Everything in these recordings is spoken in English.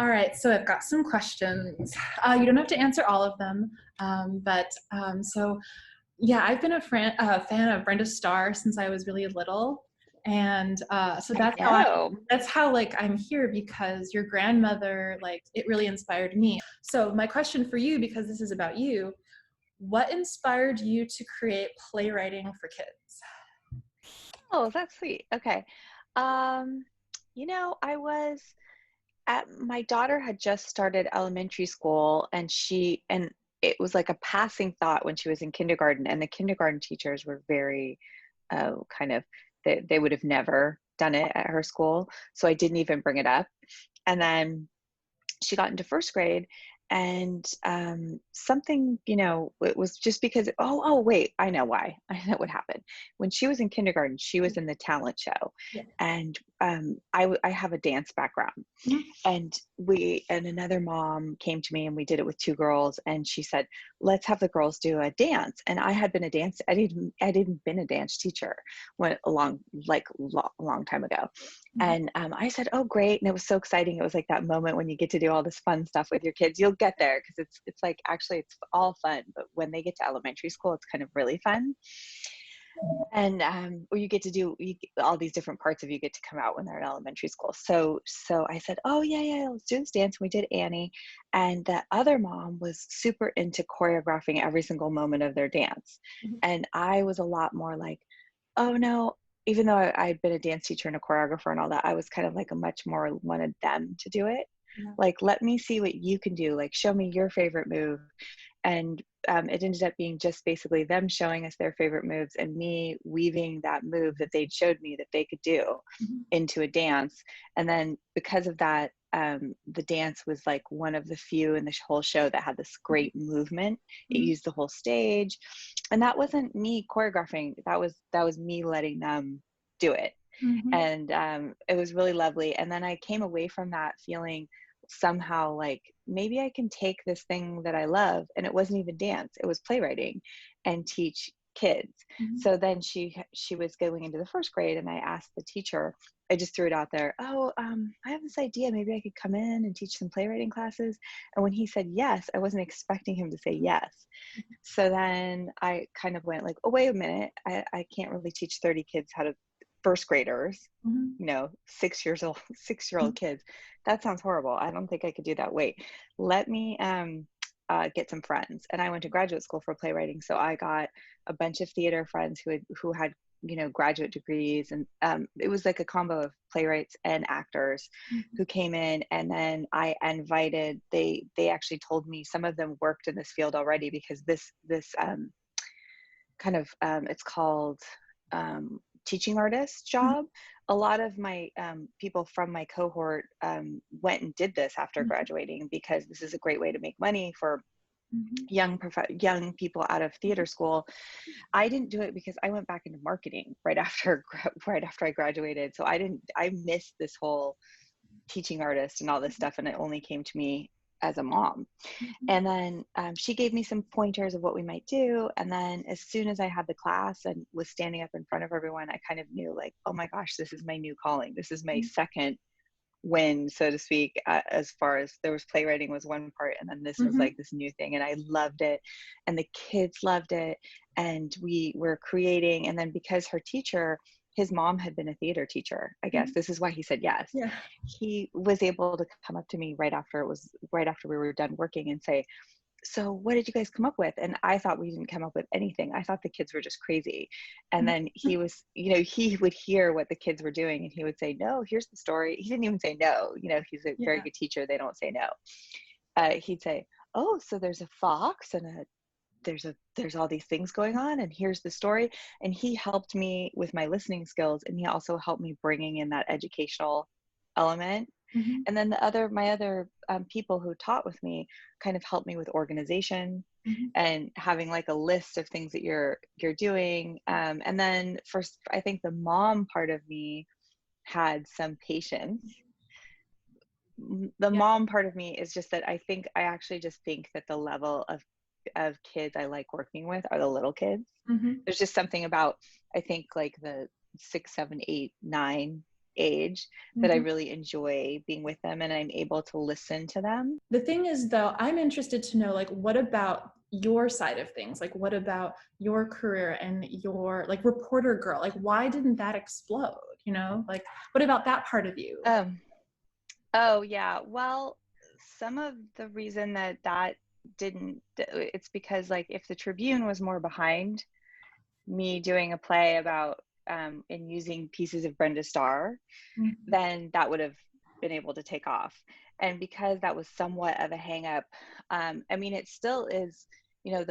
All right, so I've got some questions. You don't have to answer all of them, so yeah, I've been a fan of Brenda Starr since I was really little, and so I know. that's how like I'm here because your grandmother, like, it really inspired me. So my question for you, because this is about you, what inspired you to create playwriting for kids? Oh, that's sweet. Okay. Um, I was my daughter had just started elementary school, and it was like a passing thought when she was in kindergarten, and the kindergarten teachers were very kind of, they would have never done it at her school. So I didn't even bring it up. And then she got into first grade, and something, it was just because, oh wait, I know why. I know what happened. When she was in kindergarten, she was in the talent show. Yeah. And I have a dance background. Mhm. And another mom came to me, and we did it with two girls, and she said, let's have the girls do a dance. And I had been I didn't been a dance teacher long time ago. Mhm. And I said, oh, great. And it was so exciting. It was like that moment when you get to do all this fun stuff with your kids. You'll get there, because it's like, actually, it's all fun. But when they get to elementary school, it's kind of really fun. And or you get to do all these different parts of you get to come out when they're in elementary school. So I said, oh yeah, let's do this dance. And we did Annie. And the other mom was super into choreographing every single moment of their dance. Mhm. And I was a lot more like, oh no, even though I'd been a dance teacher and a choreographer and all that, I was kind of like a much more wanted them to do it. Yeah. Like, let me see what you can do. Like, show me your favorite move. And it ended up being just basically them showing us their favorite moves, and me weaving that move that they'd showed me that they could do Mhm. into a dance. And then because of that, the dance was like one of the few in the whole show that had this great movement. It Mhm. used the whole stage, and that wasn't me choreographing. That was me letting them do it. Mhm. And it was really lovely. And then I came away from that feeling somehow like, maybe I can take this thing that I love, and it wasn't even dance, it was playwriting, and teach kids. Mhm. So then she was going into the first grade, and I asked the teacher, I just threw it out there, oh, I have this idea, maybe I could come in and teach some playwriting classes. And when he said yes, I wasn't expecting him to say yes. So then I kind of went like, oh, wait a minute, I can't really teach 30 kids how to, first graders, Mhm. 6-year-old kids. That sounds horrible. I don't think I could do that. Wait, let me get some friends. And I went to graduate school for playwriting. So I got a bunch of theater friends who had graduate degrees, and it was like a combo of playwrights and actors Mhm. who came in. And then I invited, they actually told me some of them worked in this field already, because this kind of it's called teaching artist Mhm. job. A lot of my people from my cohort went and did this after Mhm. graduating, because this is a great way to make money for Mhm. young people out of theater school. I didn't do it because I went back into marketing right after I graduated. So I missed this whole teaching artist and all this stuff, and it only came to me as a mom. Mhm. And then she gave me some pointers of what we might do. And then as soon as I had the class and was standing up in front of everyone, I kind of knew like, oh my gosh, this is my new calling. This is my Mhm. second win, so to speak, as far as there was playwriting was one part. And then this was Mhm. like this new thing. And I loved it. And the kids loved it. And we were creating. And then because her teacher, his mom had been a theater teacher, I guess Mhm. this is why he said yes. Yeah. He was able to come up to me right after we were done working and say, so what did you guys come up with? And I thought we didn't come up with anything. I thought the kids were just crazy. And then he was, he would hear what the kids were doing, and he would say, no, here's the story. He didn't even say no. He's a very Yeah. good teacher. They don't say no. He'd say, oh, so there's a fox and there's all these things going on, and here's the story. And he helped me with my listening skills, and he also helped me bringing in that educational element. Mhm. And then my other people who taught with me kind of helped me with organization Mhm. and having like a list of things that you're doing. And then first, I think the mom part of me had some patience. The Yeah. mom part of me is just that I actually just think that the level of kids I like working with are the little kids. Mhm. There's just something about, I think, like the 6, 7, 8, 9 age that I really enjoy being with them and I'm able to listen to them. The thing is, though, I'm interested to know, like, what about your side of things? Like, what about your career and your, like, reporter girl? Like, why didn't that explode? You know, like, what about that part of you? Oh, yeah. Well, some of the reason that didn't, it's because, like, if the Tribune was more behind me doing a play about and using pieces of Brenda Starr, then that would have been able to take off. And because that was somewhat of a hang up, I mean, it still is, you know,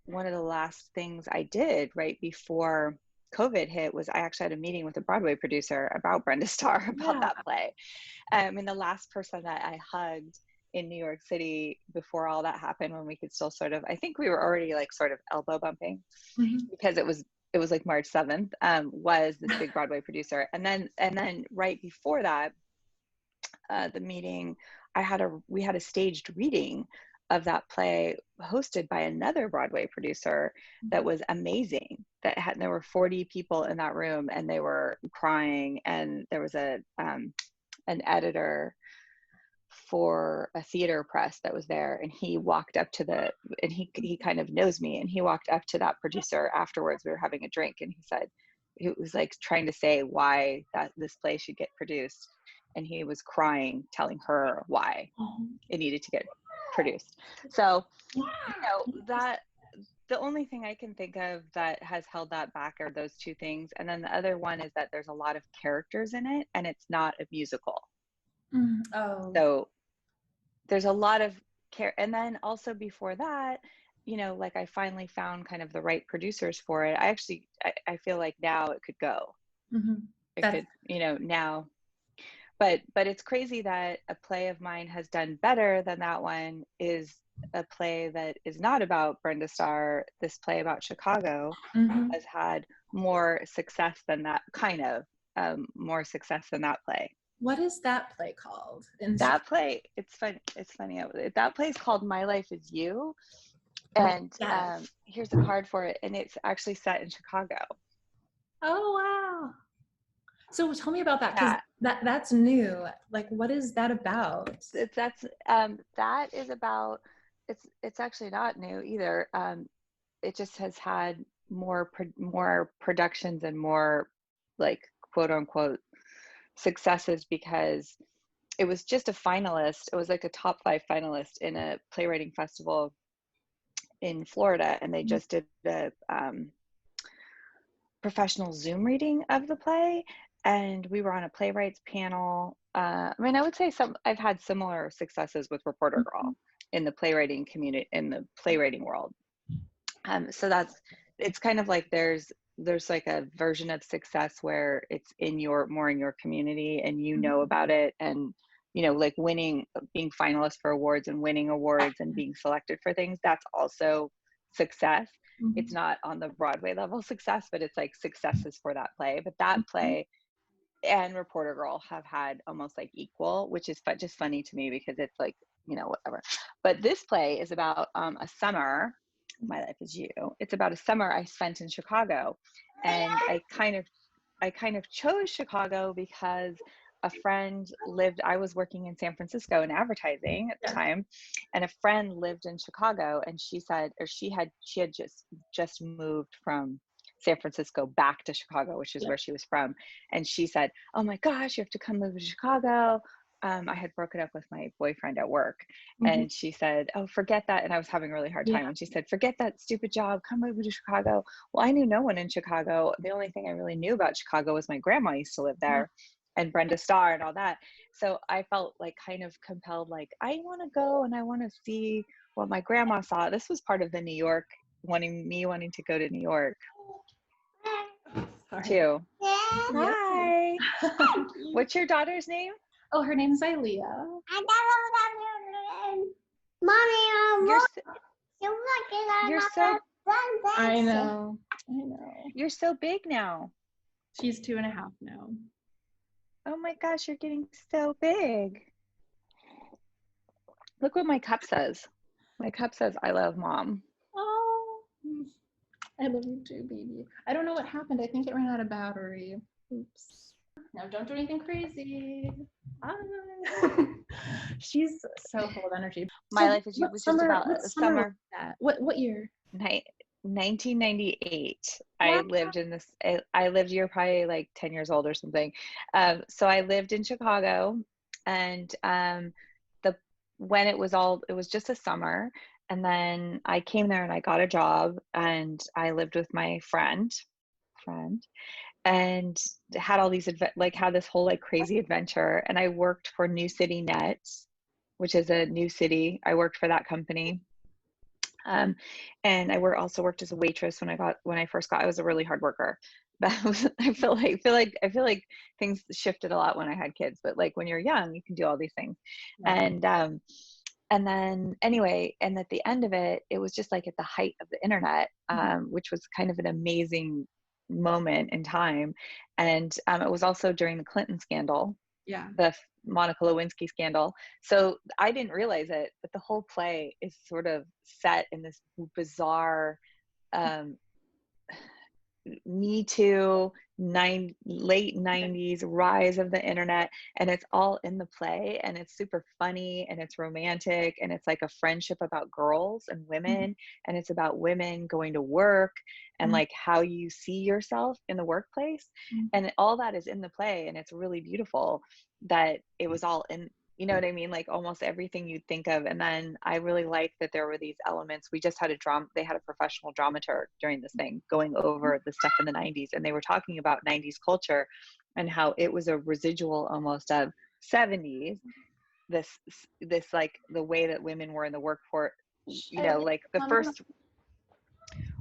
one of the last things I did right before COVID hit was I actually had a meeting with a Broadway producer about Brenda Starr, about that play. And the last person that I hugged in New York City before all that happened, when we could still sort of, I think we were already like sort of elbow bumping because it was like March 7th, was this big Broadway producer. And then right before that, the meeting, we had a staged reading of that play hosted by another Broadway producer that was amazing. There were 40 people in that room and they were crying, and there was an editor for a theater press that was there, and he walked up to and he kind of knows me, and he walked up to that producer afterwards. We were having a drink, and he said, he was like trying to say why this play should get produced, and he was crying telling her why it needed to get produced. So, you know, that the only thing I can think of that has held that back are those two things. And then the other one is that there's a lot of characters in it and it's not a musical. So there's a lot of care. And then also before that, you know, like I finally found kind of the right producers for it. I feel like now it could go. It could, you know, now. But it's crazy that a play of mine has done better than that one is a play that is not about Brenda Starr. This play about Chicago has had more success than that, more success than that play. What is that play called? That play, it's funny. That play is called My Life Is You. And here's a card for it. And it's actually set in Chicago. Oh, wow. So tell me about that, because that's new. Like, what is that about? That is about, it's actually not new either. It just has had more productions and more, like, quote unquote successes, because it was just a finalist. It was like a top 5 finalist in a playwriting festival in Florida, and they just did a professional Zoom reading of the play. And we were on a playwrights panel. I mean, I would say I've had similar successes with Reporter Girl in the playwriting community, in the playwriting world. So it's kind of like there's like a version of success where it's more in your community and you know about it, and you know, like being finalist for awards and winning awards and being selected for things, that's also success. It's not on the Broadway level success, but it's like successes for that play. But that play and Reporter Girl have had almost like equal, which is just funny to me because it's like, you know, whatever. But this play is about a summer. My Life Is You. It's about a summer I spent in Chicago, and I kind of chose Chicago because a friend I was working in San Francisco in advertising at the time, and a friend lived in Chicago, and she said, or she had just moved from San Francisco back to Chicago, which is where she was from. And she said, oh my gosh, you have to come move to Chicago. I had broken up with my boyfriend at work, and she said, oh, forget that. And I was having a really hard time. And she said, forget that stupid job, come over to Chicago. Well, I knew no one in Chicago. The only thing I really knew about Chicago was my grandma used to live there, and Brenda Starr and all that. So I felt like kind of compelled, like, I want to go and I want to see what my grandma saw. This was part of the New York, wanting to go to New York too. Hi. What's your daughter's name? Oh, her name's Ilea. Mommy, you're so. I know. You're so big now. She's 2.5 now. Oh my gosh, you're getting so big. Look what my cup says. My cup says, I love mom. Oh, I love you too, baby. I don't know what happened. I think it ran out of battery. Oops. No, don't do anything crazy. She's so full of energy. My So life was just about a summer was summer. that? What year? 1998. Wow. I lived, you're probably like 10 years old or something. So I lived in Chicago, and when it was just a summer, and then I came there and I got a job, and I lived with my friend, and had all these had this whole like crazy adventure. And I worked for New City Nets, which is a new city. I worked for that company. And I also worked as a waitress when I first got. I was a really hard worker. I feel like things shifted a lot when I had kids. But like when you're young, you can do all these things. Yeah. And then anyway, and at the end of it, it was just like at the height of the internet, which was kind of an amazing moment in time. And it was also during the Clinton scandal. Yeah. The Monica Lewinsky scandal. So I didn't realize it, but the whole play is sort of set in this bizarre Me Too, late 90s rise of the internet, and it's all in the play, and it's super funny, and it's romantic, and it's like a friendship about girls and women, and it's about women going to work and like how you see yourself in the workplace, and all that is in the play. And it's really beautiful that it was all in, you know what I mean? Like almost everything you'd think of. And then I really liked that there were these elements. We just had they had a professional dramaturg during this thing going over the stuff in the 90s. And they were talking about 90s culture and how it was a residual almost of 70s. This like the way that women were in the workforce, you know, like the first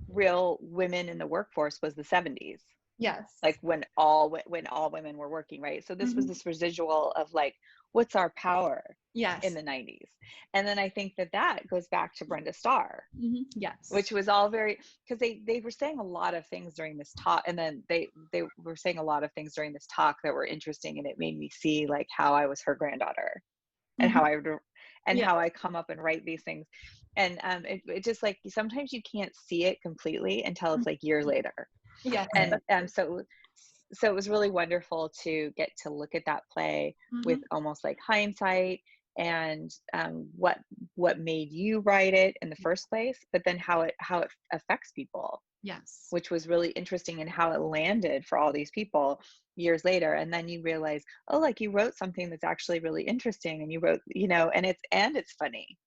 real women in the workforce was the 70s. Yes. Like when all women were working, right? So this was this residual of like, what's our power in the 90s? And then I think that goes back to Brenda Starr. Yes. Which was all very, because they were saying a lot of things during this talk, and then they were saying a lot of things during this talk that were interesting, and it made me see like how I was her granddaughter, and how I come up and write these things. And it just like sometimes you can't see it completely until it's like years later. Yeah. And so it was really wonderful to get to look at that play with almost like hindsight, and what made you write it in the first place, but then how it affects people. Yes. Which was really interesting, and how it landed for all these people years later. And then you realize, oh, like you wrote something that's actually really interesting, and you wrote, you know, and it's funny.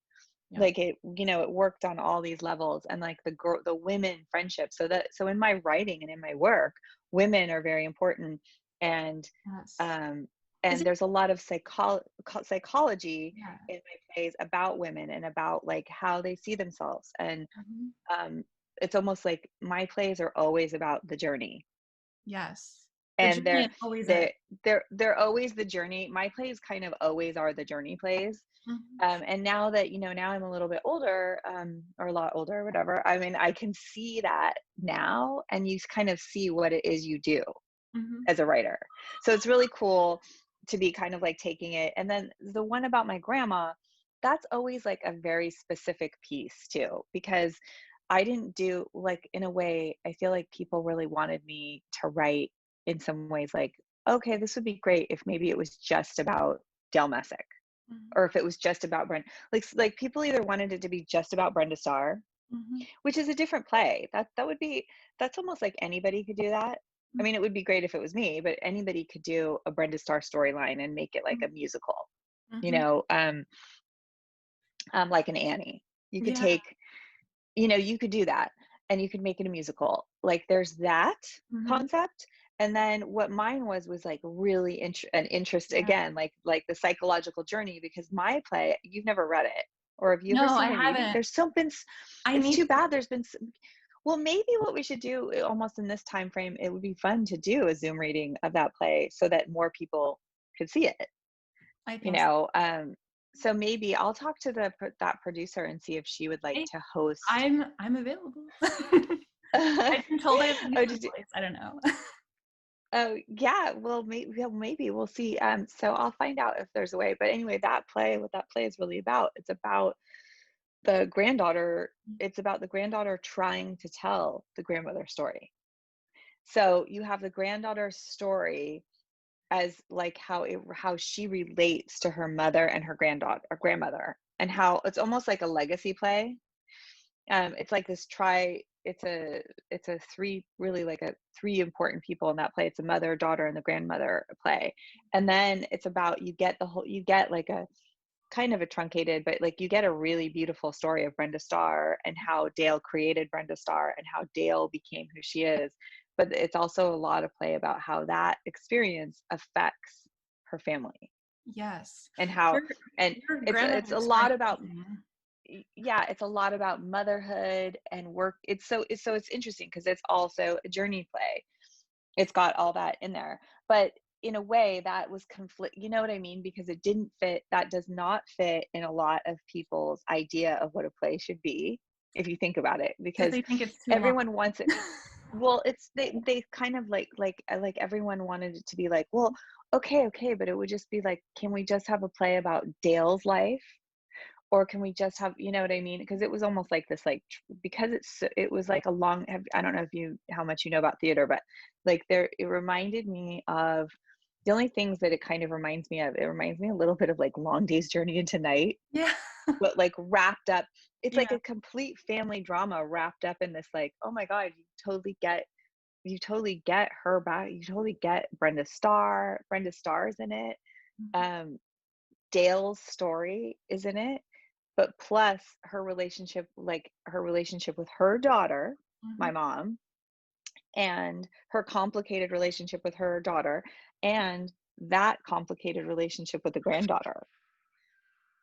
Yeah. Like it, you know, it worked on all these levels, and like the women friendship. So in my writing and in my work, women are very important. And and there's a lot of psychology in my plays about women and about like how they see themselves. And it's almost like my plays are always about the journey. Yes. And they're always the journey. My plays kind of always are the journey plays. And now that, you know, now I'm a little bit older, or a lot older, whatever. I mean, I can see that now, and you kind of see what it is you do as a writer. So it's really cool to be kind of like taking it. And then the one about my grandma, that's always like a very specific piece too, because I didn't do like, in a way, I feel like people really wanted me to write in some ways like, okay, this would be great if maybe it was just about Dale Messick. Or if it was just about Brenda, like people either wanted it to be just about Brenda Starr, which is a different play. That's almost like anybody could do that. I mean, it would be great if it was me, but anybody could do a Brenda Starr storyline and make it like a musical, you know, like an Annie. You could take, you know, you could do that, and you could make it a musical. Like there's that concept. And then what mine was like really interest again, like the psychological journey, because my play, you've never read it, or have you ever seen it? Haven't. There's it's too bad. There's been well, maybe what we should do almost in this time frame, it would be fun to do a Zoom reading of that play so that more people could see it. I think, you know, so maybe I'll talk to that producer and see if she would like to host. I'm available. I've been told I have I don't know. Oh yeah, well maybe we'll see. So I'll find out if there's a way. But anyway, what that play is really about, it's about the granddaughter. It's about the granddaughter trying to tell the grandmother story. So you have the granddaughter's story as like how she relates to her mother and her granddaughter or grandmother, and how it's almost like a legacy play. It's like this it's a three, really like a three important people in that play. It's a mother, daughter, and the grandmother play. And then it's about, you get like a kind of a truncated, but like you get a really beautiful story of Brenda Starr and how Dale created Brenda Starr and how Dale became who she is. But it's also a lot of play about how that experience affects her family, Yes. and how, Your, and your it's a grandmother's lot very about, interesting. yeah, it's a lot about motherhood and work. It's interesting because it's also a journey play. It's got all that in there, but in a way that was conflict, you know what I mean? Because it didn't fit, that does not fit in a lot of people's idea of what a play should be, if you think about it, Because because they think it's too long. everyone wants it. Well, it's they kind of like everyone wanted it to be like, well, okay, but it would just be like, can we just have a play about Dale's life? Or can we just have, you know what I mean? Because it was almost like this, like, because it was like a long, I don't know how much you know about theater, but like it reminded me of, the only things that it kind of reminds me of, it reminds me a little bit of like Long Day's Journey into Night, Yeah. but like wrapped up, it's Yeah. like a complete family drama wrapped up in this, like, oh my God, you totally get her back, you totally get Brenda Starr's in it. Dale's story is in it, but plus her relationship with her daughter, my mom, and her complicated relationship with her daughter, and that complicated relationship with the granddaughter,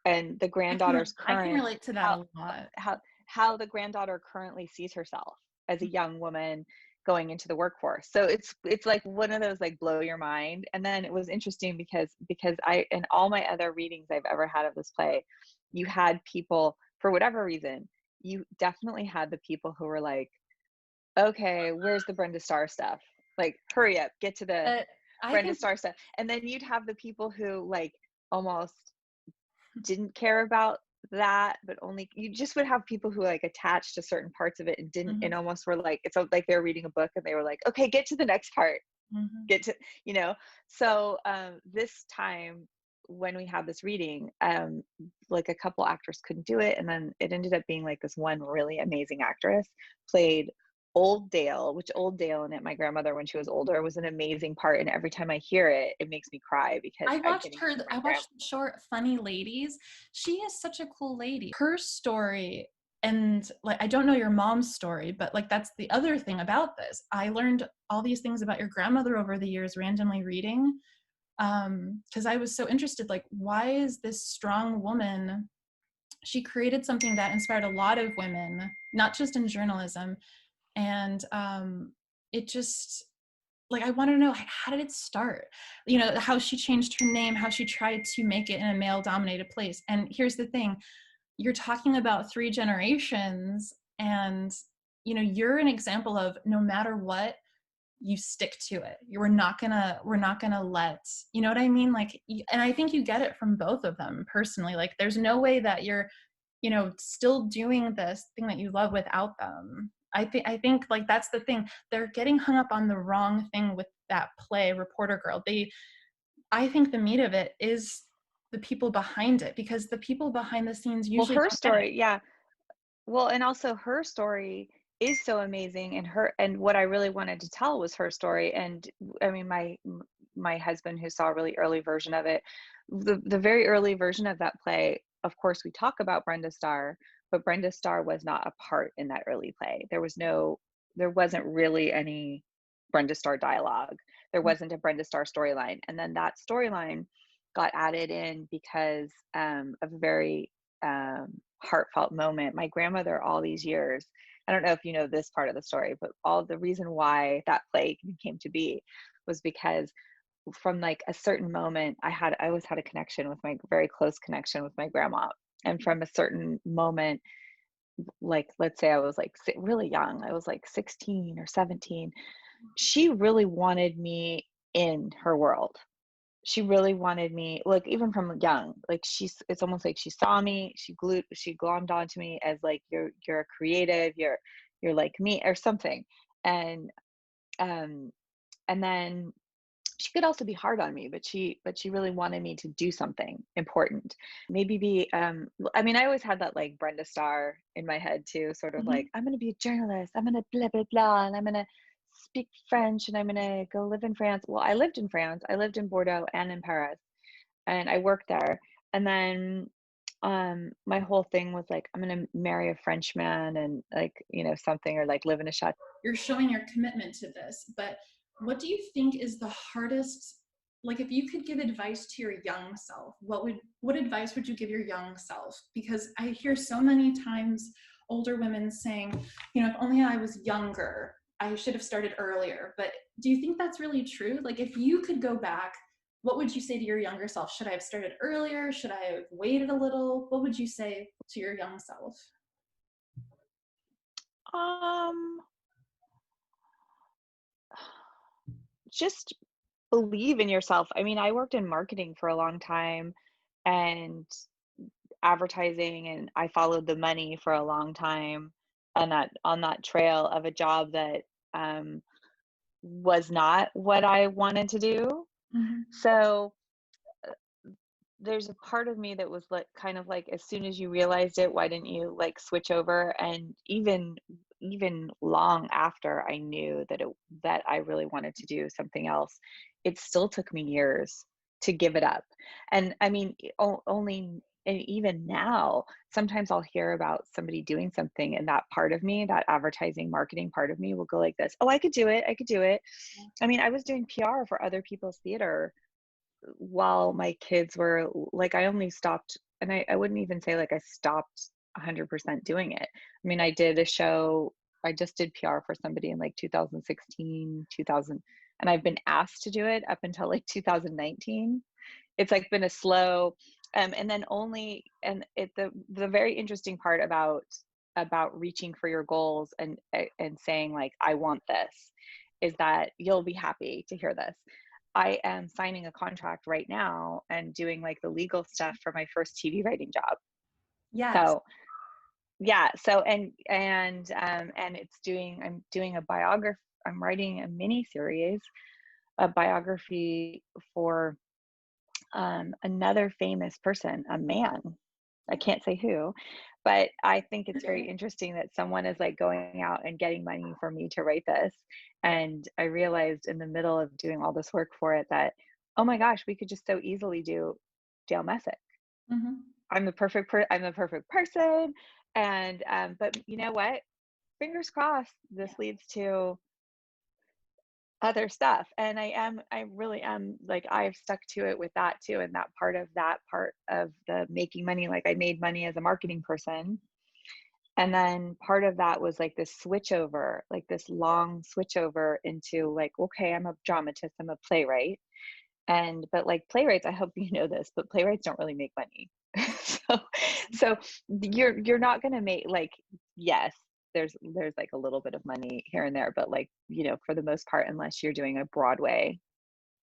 and the granddaughter's I can current, relate to that how a lot. how the granddaughter currently sees herself as a young woman going into the workforce. So it's like one of those like blow your mind. And then it was interesting because I, in all my other readings I've ever had of this play, you had people, for whatever reason, you definitely had the people who were like, okay, where's the Brenda Starr stuff? Like, hurry up, get to the I Brenda think Starr stuff. And then you'd have the people who like almost didn't care about that, but only, you just would have people who like attached to certain parts of it and didn't, and almost were like, it's like they were reading a book and they were like, okay, get to the next part, get to, you know. So this time when we had this reading, like a couple actors couldn't do it, and then it ended up being like this one really amazing actress played old Dale, which old Dale in it, my grandmother when she was older, was an amazing part, and every time I hear it, it makes me cry because I I'm watched getting her. to my I grandma. watched the short Funny Ladies. She is such a cool lady. Her story, and like, I don't know your mom's story, but like, that's the other thing about this. I learned all these things about your grandmother over the years, randomly reading, because I was so interested. Like, why is this strong woman? She created something that inspired a lot of women, not just in journalism, and it just, like, I want to know, how did it start? You know, how she changed her name, how she tried to make it in a male dominated place. And here's the thing, you're talking about 3 generations, and you know, you're an example of, no matter what, you stick to it. We're not gonna let, you know what I mean? Like, and I think you get it from both of them personally. Like, there's no way that you're, you know, still doing this thing that you love without them. I think like, that's the thing. They're getting hung up on the wrong thing with that play, Reporter Girl. I think the meat of it is the people behind it, because the people behind the scenes Well, usually her don't get it. story, yeah. Well, and also her story is so amazing, and what I really wanted to tell was her story. And I mean, my husband, who saw a really early version of it, the very early version of that play, of course we talk about Brenda Starr, but Brenda Starr was not a part in that early play. There wasn't really any Brenda Starr dialogue. There wasn't a Brenda Starr storyline. And then that storyline got added in because of a very heartfelt moment. My grandmother, all these years, I don't know if you know this part of the story, but all the reason why that play came to be was because from like a certain moment, I always had a connection with my very close connection with my grandma. And from a certain moment, like, let's say I was like really young, I was like 16 or 17, she really wanted me in her world. She really wanted me, like, even from young, like, it's almost like she saw me, she glommed onto me as like, you're a creative, you're like me or something. And um and then she could also be hard on me, but she really wanted me to do something important. Maybe be I mean, I always had that like Brenda Starr in my head too, sort of like, Mhm. I'm gonna be a journalist, I'm gonna blah blah blah, and I'm gonna speak French, and I'm gonna go live in France. Well, I lived in France, I lived in Bordeaux and in Paris, and I worked there. And then my whole thing was like, I'm gonna marry a Frenchman and like, something, or like live in a chateau. You're showing your commitment to this, but what do you think is the hardest, like if you could give advice to your young self, what advice would you give your young self? Because I hear so many times older women saying, if only I was younger, I should have started earlier. But do you think that's really true? Like if you could go back, what would you say to your younger self? Should I have started earlier? Should I have waited a little? What would you say to your young self? Um, just believe in yourself. I mean, I worked in marketing for a long time and advertising, and I followed the money for a long time on that trail of a job that um, was not what I wanted to do. Mm-hmm. So there's a part of me that was like, kind of like, as soon as you realized it, why didn't you like switch over? And even long after I knew that I really wanted to do something else, it still took me years to give it up. And I mean, only, and even now, sometimes I'll hear about somebody doing something, and that part of me, that advertising marketing part of me, will go like this: oh, I could do it, I could do it. I mean, I was doing PR for other people's theater while my kids were like, I only stopped, and I wouldn't even say like I stopped 100% doing it. I mean, I did a show, I just did PR for somebody in like 2016, 2000, and I've been asked to do it up until like 2019. It's like been a slow, and then only, and the very interesting part about reaching for your goals and saying like, I want this, is that you'll be happy to hear this. I am signing a contract right now and doing like the legal stuff for my first TV writing job. Yes. So yeah, so and I'm doing a biography. I'm writing a mini series, a biography for another famous person, a man. I can't say who, but I think it's very interesting that someone is like going out and getting money for me to write this. And I realized in the middle of doing all this work for it that, oh my gosh, we could just so easily do Dale Messick. Mm-hmm. I'm the perfect person. And but you know what? Fingers crossed, this leads to other stuff. And I really am, like, I've stuck to it with that too. And that part of the making money, like I made money as a marketing person. And then part of that was like this switch over, like this long switch over into like, okay, I'm a dramatist, I'm a playwright. But like playwrights, I hope you know this, but playwrights don't really make money. so you're not going to make, like, yes, there's like a little bit of money here and there, but like, for the most part, unless you're doing a Broadway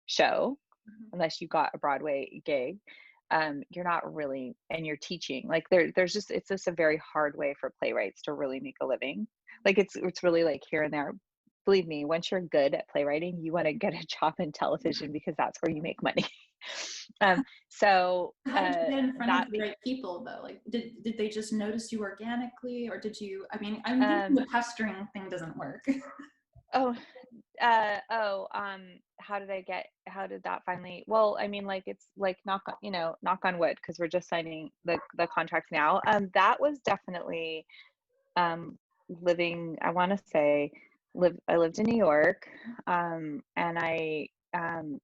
show, unless you got a Broadway gig, you're not really, and you're teaching, like it's just a very hard way for playwrights to really make a living. Like it's really like here and there. Believe me, once you're good at playwriting, you want to get a job in television because that's where you make money. So How did you get in front that of the right people though? Like did they just notice you organically, or did you, I mean, I'm thinking the pestering thing doesn't work. oh how did that finally, well, I mean, like, it's like knock on wood, because we're just signing the contracts now. That was definitely living, I want to say, I lived in New York, and I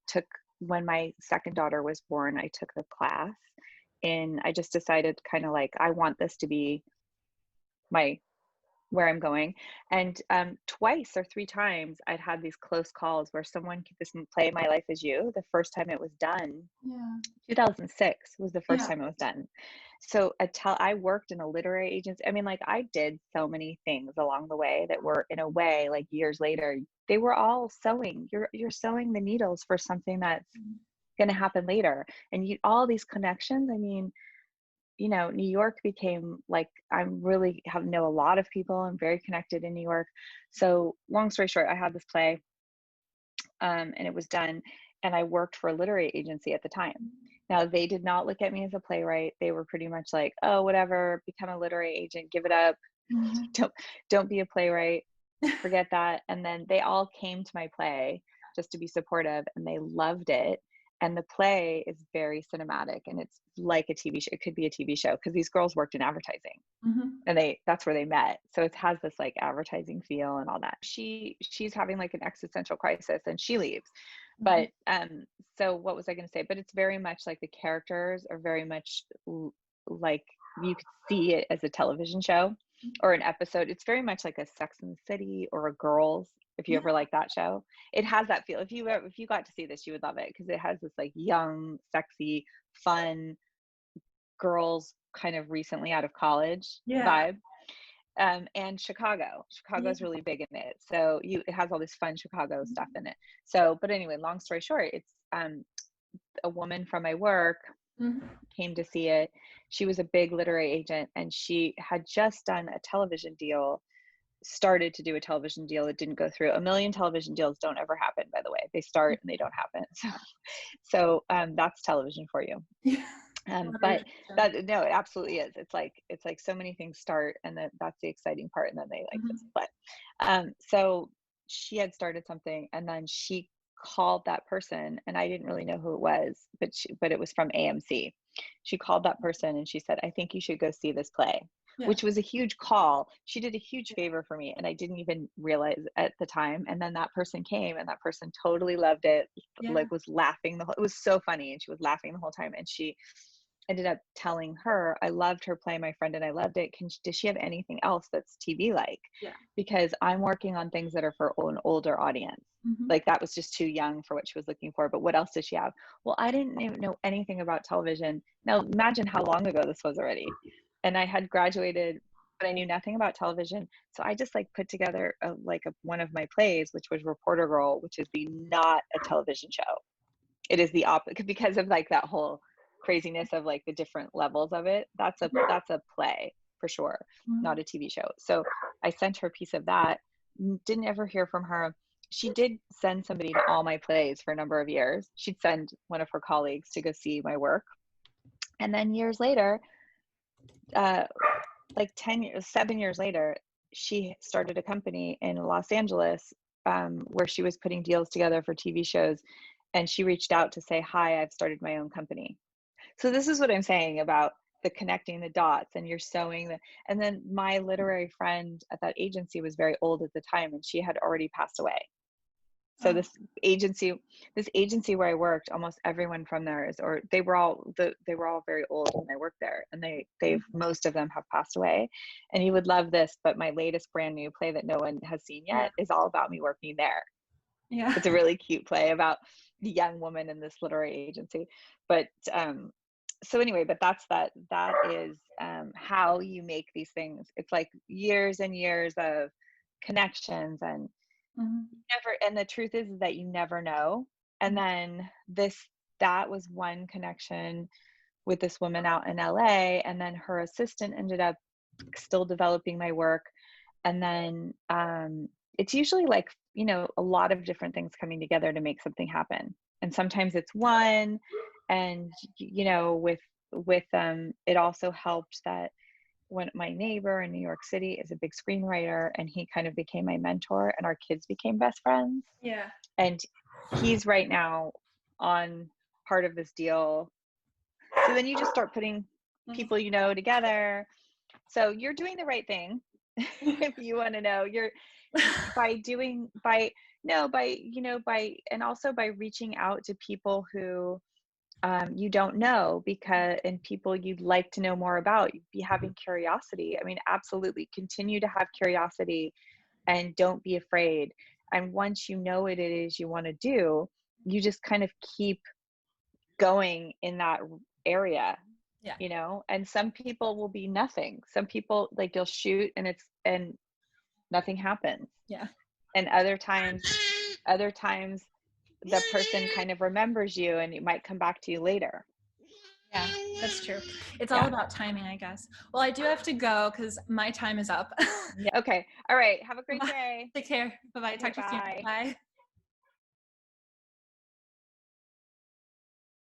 took, when my second daughter was born, I took the class, and I just decided, kind of like, I want this to be my, where I'm going. And twice or three times I'd had these close calls where someone, this play, My Life Is You, the first time it was done, Yeah. 2006 was the first Yeah. time it was done. So I worked in a literary agency. I mean, like, I did so many things along the way that were, in a way, like, years later, they were all sewing. You're sewing the needles for something that's going to happen later. And all these connections, I mean, New York became like, know a lot of people. I'm very connected in New York. So long story short, I had this play, and it was done. and I worked for a literary agency at the time. Now, they did not look at me as a playwright. They were pretty much like, oh, whatever, become a literary agent, give it up. Don't be a playwright, forget that. And then they all came to my play just to be supportive, and they loved it. And the play is very cinematic, and it's like a TV show. It could be a TV show because these girls worked in advertising, and that's where they met. So it has this like advertising feel and all that. She's having like an existential crisis, and she leaves. But so what was I going to say? But it's very much like the characters are very much like you could see it as a television show or an episode. It's very much like a Sex and the City or a Girls. If you ever like that show, it has that feel. If you got to see this, you would love it because it has this like young, sexy, fun girls kind of recently out of college vibe. And Chicago's really big in it. So it has all this fun Chicago stuff in it. So, but anyway, long story short, it's a woman from my work came to see it. She was a big literary agent, and she had just done a television deal, started to do a television deal. It didn't go through. A million television deals don't ever happen, by the way. They start and they don't happen. So that's television for you. But no, it absolutely is. It's like so many things start, and that's the exciting part, and then they like this. But so she had started something, and then she called that person, and I didn't really know who it was, but it was from AMC. She called that person and she said, I think you should go see this play, which was a huge call. She did a huge favor for me, and I didn't even realize at the time. And then that person came, and that person totally loved it, like was laughing it was so funny, and she was laughing the whole time. And she ended up telling her, I loved her play, my friend, and I loved it. Does she have anything else that's TV like? Because I'm working on things that are for an older audience. Like that was just too young for what she was looking for. But what else does she have? Well, I didn't even know anything about television. Now imagine how long ago this was already. And I had graduated, but I knew nothing about television. So I just like put together one of my plays, which was Reporter Girl, which is not a television show. It is the opposite, because of like that whole craziness of like the different levels of it. That's a play for sure, not a TV show. So I sent her a piece of that. Didn't ever hear from her. She did send somebody to all my plays for a number of years. She'd send one of her colleagues to go see my work. And then years later, like 7 years later, she started a company in Los Angeles where she was putting deals together for TV shows. And she reached out to say, hi, I've started my own company. So this is what I'm saying about the connecting the dots, and you're sewing and then my literary friend at that agency was very old at the time, and she had already passed away. So this agency where I worked, almost everyone from there they were all very old when I worked there, and most of them have passed away. And you would love this, but my latest brand new play that no one has seen yet is all about me working there. It's a really cute play about the young woman in this literary agency. But so anyway, but that is how you make these things. It's like years and years of connections, and and the truth is that you never know. And then that was one connection with this woman out in LA, and then her assistant ended up still developing my work. And then it's usually like, a lot of different things coming together to make something happen. And sometimes it's one, and with it also helped that when my neighbor in New York City is a big screenwriter, and he kind of became my mentor, and our kids became best friends. And he's right now on part of this deal. So then you just start putting people together. So you're doing the right thing. If you want to know, and also by reaching out to people who you don't know, and people you'd like to know more about, you'd be having curiosity. I mean, absolutely continue to have curiosity, and don't be afraid. And once you know what it is you want to do, you just kind of keep going in that area. And some people will be nothing. Some people, like, you'll shoot and nothing happens. And other times the person kind of remembers you, and it might come back to you later. Yeah, that's true. It's all about timing, I guess. Well, I do have to go because my time is up. Okay. All right. Have a great day. Take care. Bye-bye. Talk to you soon. Bye.